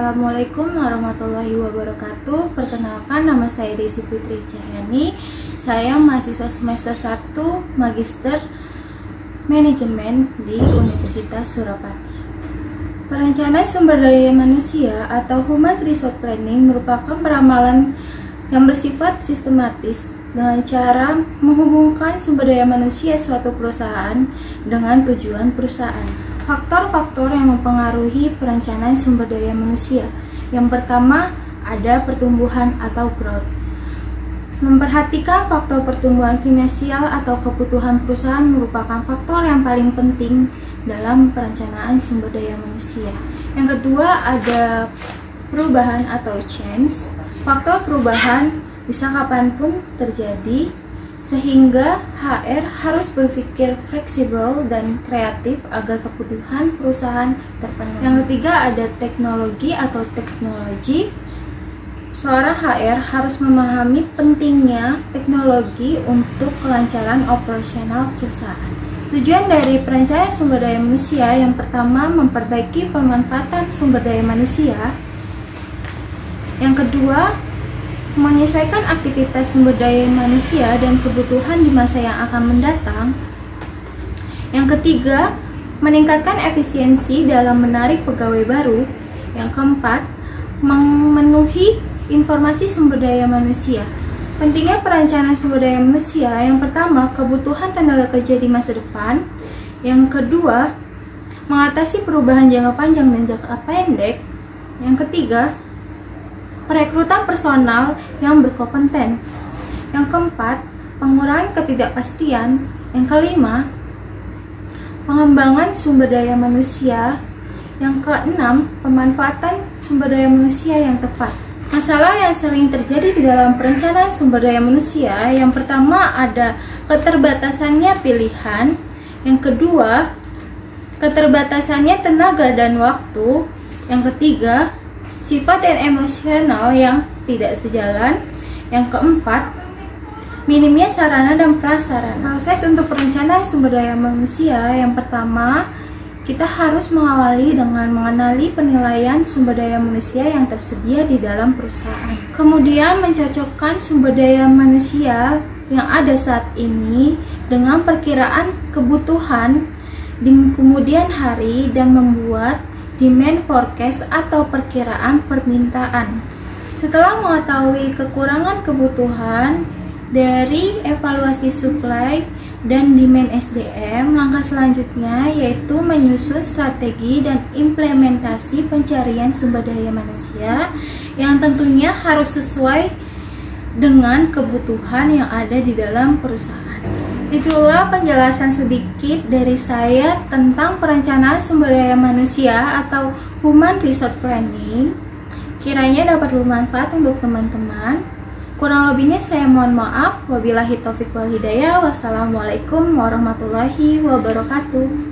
Assalamualaikum warahmatullahi wabarakatuh. Perkenalkan, nama saya Desi Putri Cahyani. Saya mahasiswa semester 1 Magister Manajemen di Universitas Surabaya. Perencanaan sumber daya manusia atau Human Resource Planning merupakan peramalan yang bersifat sistematis dengan cara menghubungkan sumber daya manusia suatu perusahaan dengan tujuan perusahaan. Faktor-faktor yang mempengaruhi perencanaan sumber daya manusia. Yang pertama, ada pertumbuhan atau growth. Memperhatikan faktor pertumbuhan finansial atau kebutuhan perusahaan merupakan faktor yang paling penting dalam perencanaan sumber daya manusia. Yang kedua, ada perubahan atau change. Faktor perubahan bisa kapanpun terjadi, sehingga HR harus berpikir fleksibel dan kreatif agar kebutuhan perusahaan terpenuhi. Yang ketiga, ada teknologi atau teknologi. Seorang HR harus memahami pentingnya teknologi untuk kelancaran operasional perusahaan. Tujuan dari perencanaan sumber daya manusia yang pertama, memperbaiki pemanfaatan sumber daya manusia. Yang kedua, menyesuaikan aktivitas sumber daya manusia dan kebutuhan di masa yang akan mendatang. Yang ketiga, meningkatkan efisiensi dalam menarik pegawai baru. Yang keempat, memenuhi informasi sumber daya manusia. Pentingnya perencanaan sumber daya manusia, yang pertama, kebutuhan tenaga kerja di masa depan. Yang kedua, mengatasi perubahan jangka panjang dan jangka pendek. Yang ketiga, perekrutan personal yang berkompeten. Yang keempat, pengurangan ketidakpastian. Yang kelima, pengembangan sumber daya manusia. Yang keenam, pemanfaatan sumber daya manusia yang tepat. Masalah yang sering terjadi di dalam perencanaan sumber daya manusia, yang pertama ada keterbatasannya pilihan. Yang kedua, keterbatasannya tenaga dan waktu. Yang ketiga, sifat dan emosional yang tidak sejalan. Yang keempat, minimnya sarana dan prasarana. Proses untuk perencanaan sumber daya manusia, yang pertama, kita harus mengawali dengan mengenali penilaian sumber daya manusia yang tersedia di dalam perusahaan. Kemudian mencocokkan sumber daya manusia yang ada saat ini dengan perkiraan kebutuhan di kemudian hari dan membuat demand forecast atau perkiraan permintaan. Setelah mengetahui kekurangan kebutuhan dari evaluasi supply dan demand SDM, langkah selanjutnya yaitu menyusun strategi dan implementasi pencarian sumber daya manusia yang tentunya harus sesuai dengan kebutuhan yang ada di dalam perusahaan. Itulah penjelasan sedikit dari saya tentang perencanaan sumber daya manusia atau Human Resource Planning. Kiranya dapat bermanfaat untuk teman-teman. Kurang lebihnya saya mohon maaf. Wabillahi taufiq wal hidayah. Wassalamualaikum warahmatullahi wabarakatuh.